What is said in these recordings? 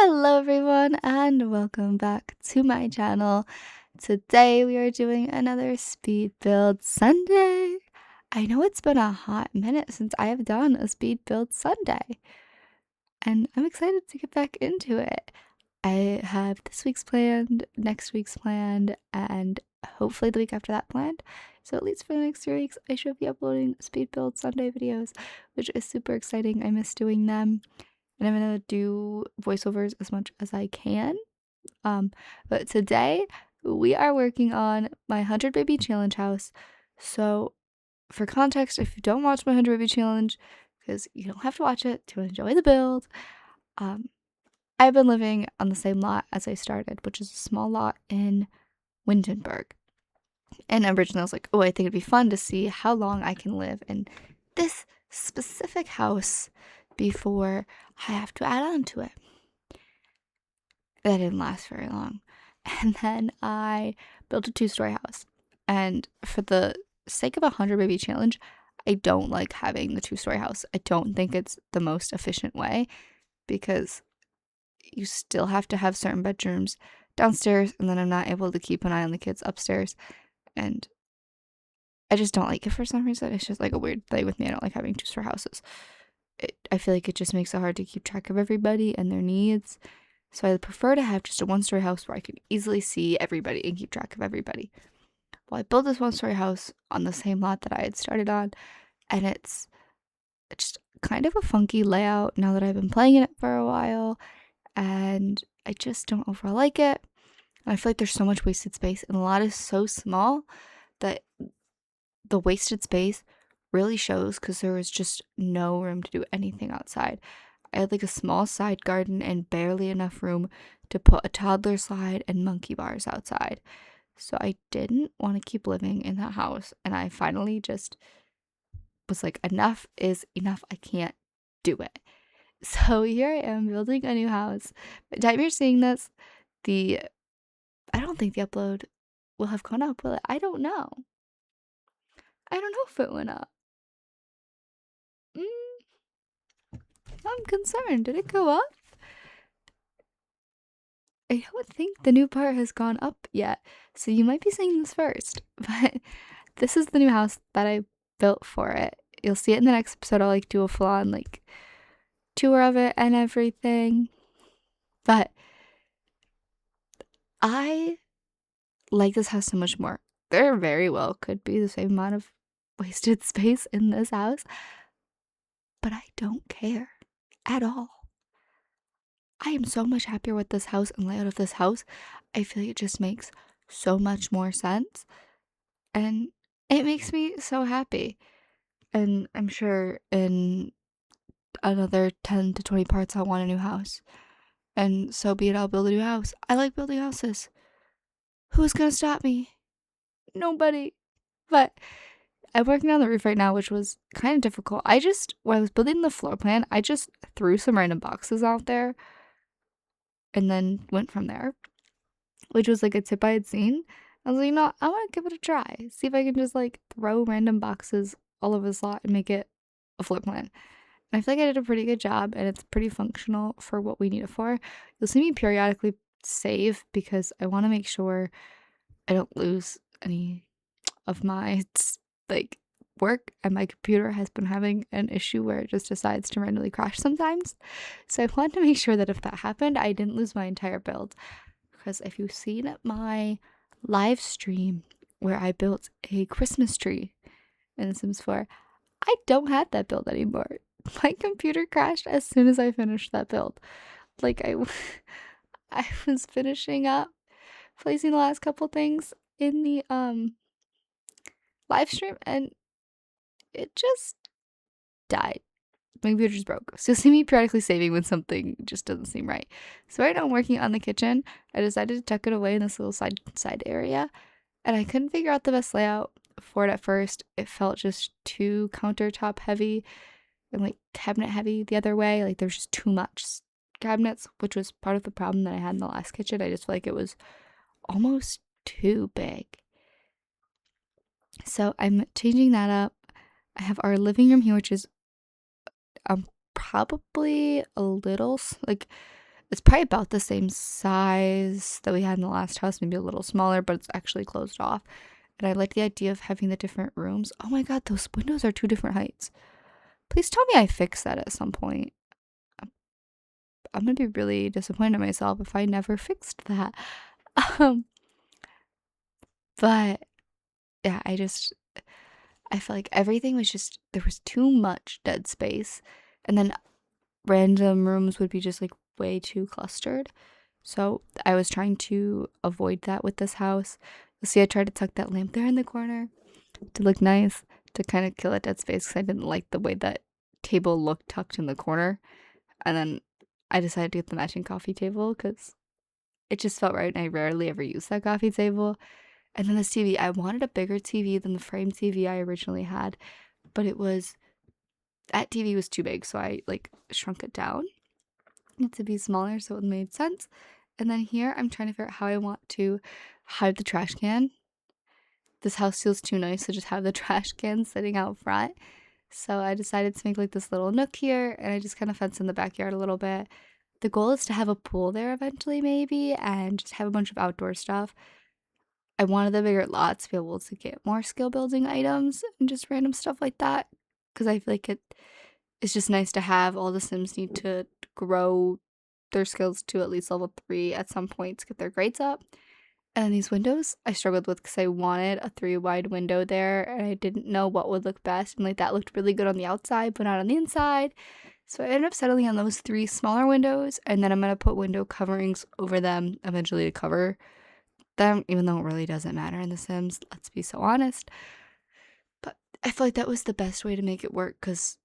Hello everyone and welcome back to my channel. Today we are doing another speed build Sunday. I know it's been a hot minute since I have done a speed build Sunday, and I'm excited to get back into it. I have this week's planned, next week's planned, and hopefully the week after that planned. So at least for the next 3 weeks, I should be uploading speed build Sunday videos, which is super exciting. I miss doing them, and I'm gonna do voiceovers as much as I can. But today we are working on my 100 baby challenge house. So for context, if you don't watch my 100 baby challenge, because you don't have to watch it to enjoy the build, um, I've been living on the same lot as I started, which is a small lot in Windenburg. And originally I was like, oh, I think it'd be fun to see how long I can live in this specific house before I have to add on to it. That didn't last very long. And then I built a 2-story house. And for the sake of a 100 baby challenge, I don't like having the 2-story house. I don't think it's the most efficient way because you still have to have certain bedrooms downstairs, and then I'm not able to keep an eye on the kids upstairs. And I just don't like it for some reason. It's just like a weird thing with me. I don't like having 2-story houses. I feel like it just makes it hard to keep track of everybody and their needs. So I prefer to have just a 1-story house where I can easily see everybody and keep track of everybody. Well, I built this 1-story house on the same lot that I had started on, and it's just kind of a funky layout now that I've been playing in it for a while, and I just don't overall like it. And I feel like there's so much wasted space, and the lot is so small that the wasted space really shows because there was just no room to do anything outside. I had like a small side garden and barely enough room to put a toddler slide and monkey bars outside. So I didn't want to keep living in that house, and I finally just was like, enough is enough. I can't do it. So here I am building a new house. By the time you're seeing this, I don't think the upload will have gone up, will it? I don't know. I don't know if it went up. I'm concerned. Did it go up? I don't think the new part has gone up yet, so you might be seeing this first. But this is the new house that I built for it. You'll see it in the next episode. I'll like do a full-on like tour of it and everything. But I like this house so much more. There very well could be the same amount of wasted space in this house, but I don't care at all. I am so much happier with this house and layout of this house. I feel like it just makes so much more sense, and it makes me so happy. And I'm sure in another 10 to 20 parts I'll want a new house. And so be it, I'll build a new house. I like building houses. Who's gonna stop me? Nobody. But I'm working on the roof right now, which was kind of difficult. When I was building the floor plan, I just threw some random boxes out there and then went from there, which was like a tip I had seen. I was like, I want to give it a try. See if I can just like throw random boxes all over the slot and make it a floor plan. And I feel like I did a pretty good job, and it's pretty functional for what we need it for. You'll see me periodically save because I want to make sure I don't lose any of my like work, and my computer has been having an issue where it just decides to randomly crash sometimes. So I wanted to make sure that if that happened, I didn't lose my entire build. Because if you've seen my live stream where I built a Christmas tree in The Sims 4, I don't have that build anymore. My computer crashed as soon as I finished that build. Like I was finishing up placing the last couple things in the live stream, and it just died. My computer just broke. So you'll see me periodically saving when something just doesn't seem right. So right now I'm working on the kitchen. I decided to tuck it away in this little side area, and I couldn't figure out the best layout for it at first. It felt just too countertop heavy and like cabinet heavy the other way. Like there's just too much cabinets, which was part of the problem that I had in the last kitchen. I just feel like it was almost too big. So I'm changing that up. I have our living room here, which is probably a little like It's probably about the same size that we had in the last house, maybe a little smaller, but it's actually closed off. And I like the idea of having the different rooms. Oh my god, those windows are two different heights. Please tell me I fixed that at some point. I'm gonna be really disappointed in myself if I never fixed that. Um, but yeah, I feel like everything was just there was too much dead space, and then random rooms would be just like way too clustered. So I was trying to avoid that with this house. You'll see I tried to tuck that lamp there in the corner to look nice, to kind of kill that dead space because I didn't like the way that table looked tucked in the corner. And then I decided to get the matching coffee table because it just felt right, and I rarely ever use that coffee table. And then this TV, I wanted a bigger TV than the frame TV I originally had, but that TV was too big, so I like shrunk it down to be smaller so it made sense. And then here I'm trying to figure out how I want to hide the trash can. This house feels too nice to just have the trash can sitting out front. So I decided to make like this little nook here, and I just kind of fence in the backyard a little bit. The goal is to have a pool there eventually, maybe, and just have a bunch of outdoor stuff. I wanted the bigger lot to be able to get more skill building items and just random stuff like that. Because I feel like it's just nice to have. All the Sims need to grow their skills to at least level 3 at some point to get their grades up. And these windows I struggled with because I wanted a 3 wide window there, and I didn't know what would look best. And like that looked really good on the outside, but not on the inside. So I ended up settling on those 3 smaller windows, and then I'm gonna put window coverings over them eventually to cover them, even though it really doesn't matter in The Sims. Let's be so honest. But I feel like that was the best way to make it work because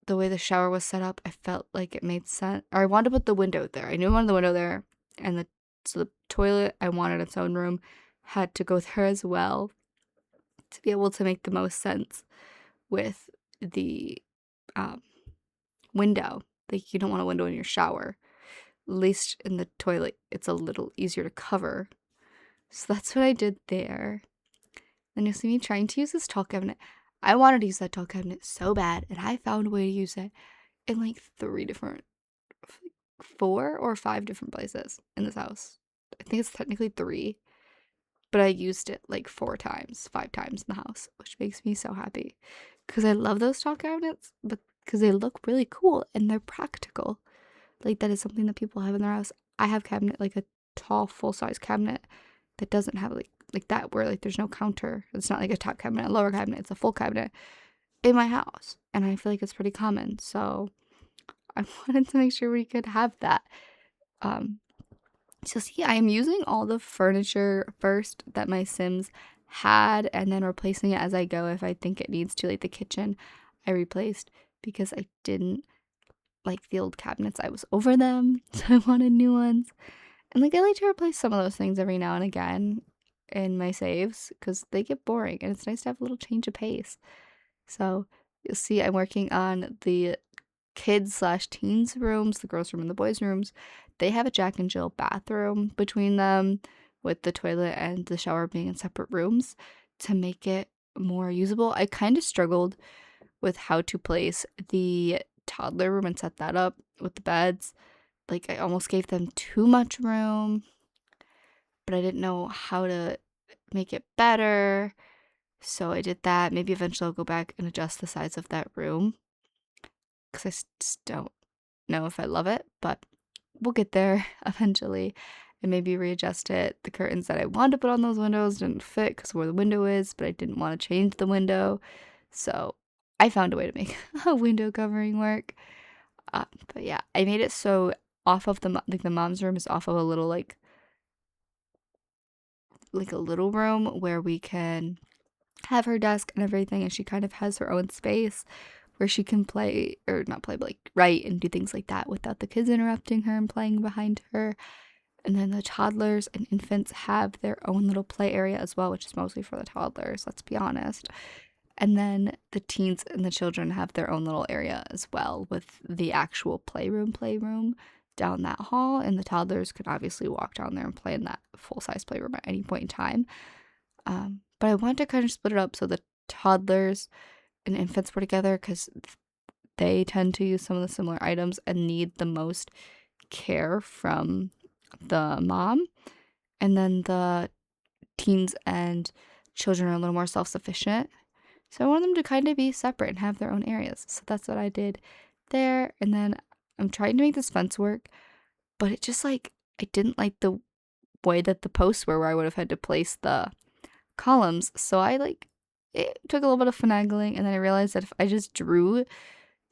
the way the shower was set up, I felt like it made sense. Or I wanted to put the window there. I knew I wanted the window there, and so the toilet I wanted its own room had to go there as well to be able to make the most sense with the um, window. Like you don't want a window in your shower. At least in the toilet, it's a little easier to cover. So that's what I did there. Then you'll see me trying to use this tall cabinet. I wanted to use that tall cabinet so bad, and I found a way to use it in like 4 or 5 different places in this house. I think it's technically 3, but I used it like 4 times, 5 times in the house, which makes me so happy because I love those tall cabinets, but because they look really cool and they're practical. Like that is something that people have in their house. I have cabinet like a tall full-size cabinet that doesn't have like that where like there's no counter. It's not like a top cabinet, a lower cabinet. It's a full cabinet in my house, and I feel like it's pretty common. So I wanted to make sure we could have that. Um, so see, I am using all the furniture first that my Sims had, and then replacing it as I go if I think it needs to. Like the kitchen, I replaced because I didn't like the old cabinets. I was over them, so I wanted new ones. And like I like to replace some of those things every now and again in my saves because they get boring, and it's nice to have a little change of pace. So you'll see I'm working on the kids slash teens rooms, the girls' room and the boys' rooms. They have a Jack and Jill bathroom between them, with the toilet and the shower being in separate rooms to make it more usable. I kind of struggled with how to place the toddler room and set that up with the beds. Like I almost gave them too much room, but I didn't know how to make it better. So I did that. Maybe eventually I'll go back and adjust the size of that room because I just don't know if I love it, but we'll get there eventually and maybe readjust it. The curtains that I wanted to put on those windows didn't fit because where the window is, but I didn't want to change the window. So I found a way to make a window covering work. But yeah, I made it so off of the mom's room is off of a little like a little room where we can have her desk and everything, and she kind of has her own space where she can play, or not play, but like write and do things like that without the kids interrupting her and playing behind her. And then the toddlers and infants have their own little play area as well, which is mostly for the toddlers, let's be honest. And then the teens and the children have their own little area as well, with the actual playroom down that hall, and the toddlers could obviously walk down there and play in that full-size playroom at any point in time. But I wanted to kind of split it up so the toddlers and infants were together because they tend to use some of the similar items and need the most care from the mom, and then the teens and children are a little more self-sufficient. So I want them to kind of be separate and have their own areas. So that's what I did there. And then I'm trying to make this fence work, but it just like, I didn't like the way that the posts were where I would have had to place the columns. So it took a little bit of finagling, and then I realized that if I just drew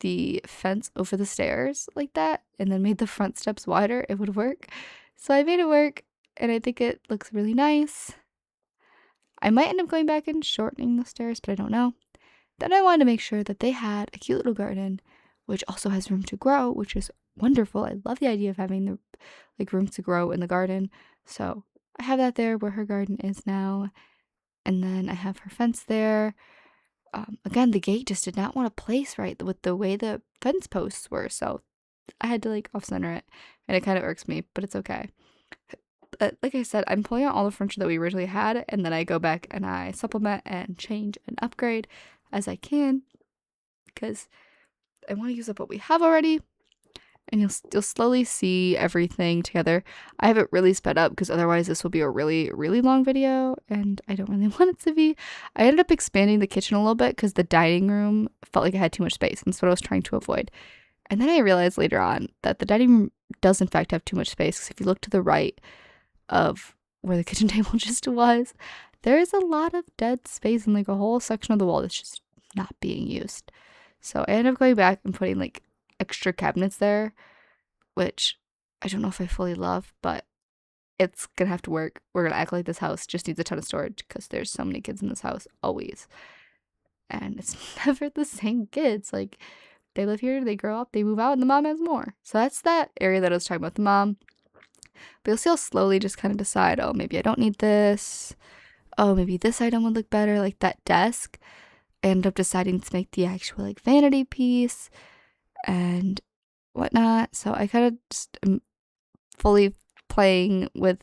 the fence over the stairs like that and then made the front steps wider, it would work. So I made it work, and I think it looks really nice. I might end up going back and shortening the stairs, but I don't know. Then I wanted to make sure that they had a cute little garden, which also has room to grow, which is wonderful. I love the idea of having the room to grow in the garden. So I have that there where her garden is now. And then I have her fence there. Again, the gate just did not want to place right with the way the fence posts were. So I had to off center it, and it kind of irks me, but it's okay. Like I said, I'm pulling out all the furniture that we originally had, and then I go back and I supplement and change and upgrade as I can, because I want to use up what we have already. And you'll slowly see everything together. I have it really sped up because otherwise this will be a really, really long video, and I don't really want it to be. I ended up expanding the kitchen a little bit because the dining room felt like it had too much space, and that's what I was trying to avoid. And then I realized later on that the dining room does in fact have too much space, because if you look to the right of where the kitchen table just was, there's a lot of dead space and a whole section of the wall that's just not being used. So I ended up going back and putting extra cabinets there, which I don't know if I fully love, but it's gonna have to work. We're gonna act like this house just needs a ton of storage because there's so many kids in this house always, and it's never the same kids. They live here, they grow up, they move out, and the mom has more. So that's that area that I was talking about, the mom. But you'll see I'll slowly just kind of decide, oh, maybe I don't need this. Oh, maybe this item would look better, like that desk. I ended up deciding to make the actual vanity piece and whatnot. So I kind of just am fully playing with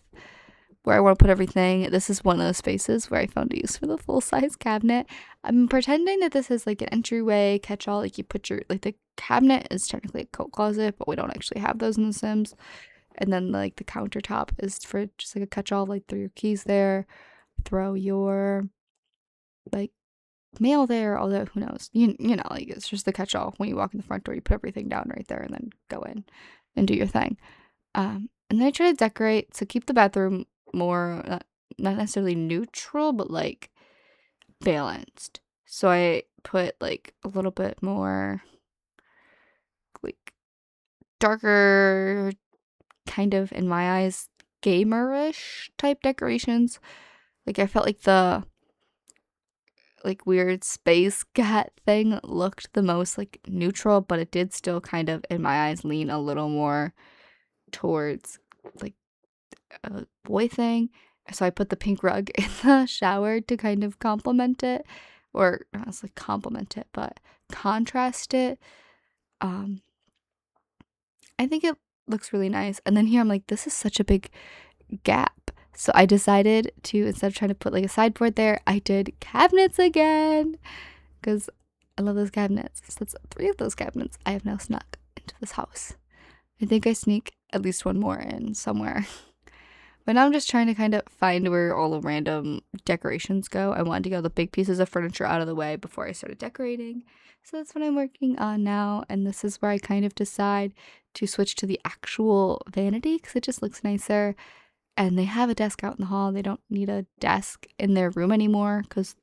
where I want to put everything. This is one of those spaces where I found a use for the full-size cabinet. I'm pretending that this is an entryway catch-all. You put your the cabinet is technically a coat closet, but we don't actually have those in The Sims. And then the countertop is for just a catch-all. Throw your keys there, throw your mail there, although who knows, it's just the catch-all. When you walk in the front door, you put everything down right there and then go in and do your thing. And then I try to decorate to keep the bathroom more not necessarily neutral, but balanced. So I put a little bit more darker, kind of in my eyes, gamerish type decorations. I felt the weird space cat thing looked the most neutral, but it did still kind of, in my eyes, lean a little more towards a boy thing. So I put the pink rug in the shower to kind of complement it, or not necessarily complement it, but contrast it. I think it looks really nice. And then here I'm this is such a big gap. So I decided to, instead of trying to put a sideboard there, I did cabinets again, because I love those cabinets. So that's 3 of those cabinets I have now snuck into this house. I think I sneak at least one more in somewhere. But now I'm just trying to kind of find where all the random decorations go. I wanted to get the big pieces of furniture out of the way before I started decorating. So that's what I'm working on now. And this is where I kind of decide to switch to the actual vanity, because it just looks nicer. And they have a desk out in the hall. They don't need a desk in their room anymore, because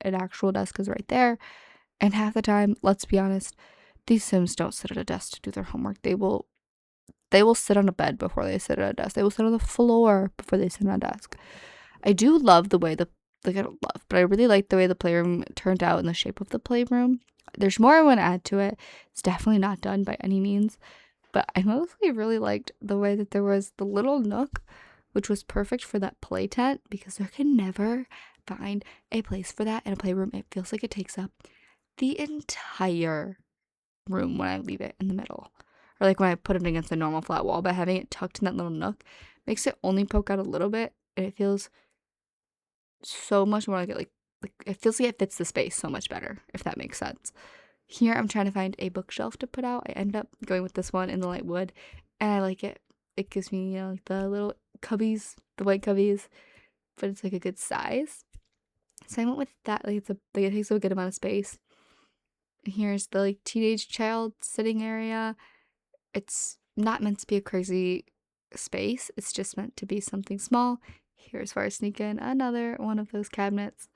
an actual desk is right there. And half the time, let's be honest, these Sims don't sit at a desk to do their homework. They will sit on a bed before they sit at a desk. They will sit on the floor before they sit on a desk. I do love the way I don't love, but I really like the way the playroom turned out in the shape of the playroom. There's more I want to add to it. It's definitely not done by any means, but I mostly really liked the way that there was the little nook, which was perfect for that play tent, because there can never find a place for that in a playroom. It feels like it takes up the entire room when I leave it in the middle. Or when I put it against a normal flat wall, but having it tucked in that little nook makes it only poke out a little bit, and it feels so much more it feels like it fits the space so much better, if that makes sense. Here I'm trying to find a bookshelf to put out. I end up going with this one in the light wood. and I like it. It gives me, like the little cubbies, the white cubbies, but it's like a good size. So I went with that. Like it takes up a good amount of space. And here's the like teenage child sitting area. It's not meant to be a crazy space. It's just meant to be something small. Here's where I sneak in another one of those cabinets.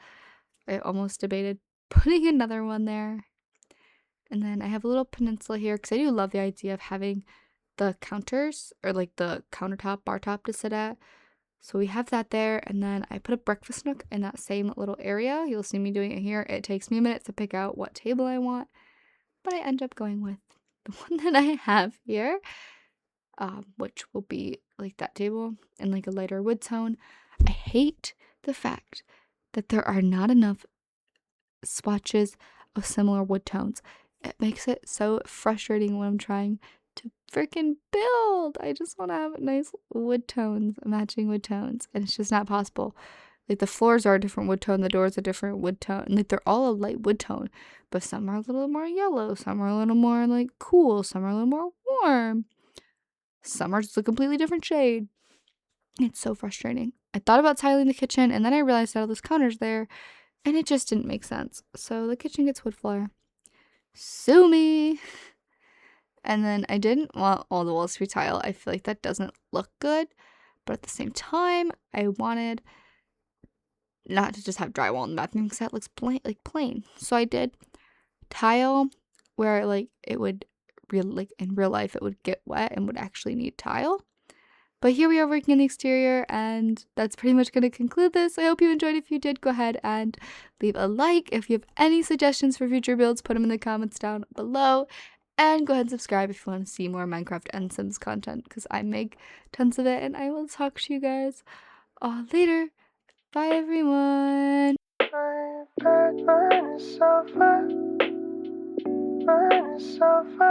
I almost debated putting another one there. And then I have a little peninsula here because I do love the idea of having the counters or like the countertop, bar top to sit at. So we have that there, and then I put a breakfast nook in that same little area. You'll see me doing it here. It takes me a minute to pick out what table I want, but I end up going with the one that I have here, which will be like that table in like a lighter wood tone. I hate the fact that there are not enough swatches of similar wood tones. It makes it so frustrating when I'm trying to freaking build. I just want to have nice wood tones, matching wood tones, and it's just not possible. Like the floors are a different wood tone, the doors a different wood tone. Like they're all a light wood tone, but some are a little more yellow, some are a little more like cool, some are a little more warm. Some are just a completely different shade. It's so frustrating. I thought about tiling the kitchen, and then I realized that all those counters there, and it just didn't make sense. So the kitchen gets wood floor. Sue me. And then I didn't want all the walls to be tile. I feel like that doesn't look good. But at the same time, I wanted not to just have drywall in the bathroom because that looks plain. So I did tile where like it would in real life it would get wet and would actually need tile. But here we are working on the exterior, and that's pretty much going to conclude this. I hope you enjoyed. If you did, go ahead and leave a like. If you have any suggestions for future builds, put them in the comments down below. And go ahead and subscribe if you want to see more Minecraft and Sims content, because I make tons of it, and I will talk to you guys all later. Bye, everyone. Mine is so far. Mine is so far.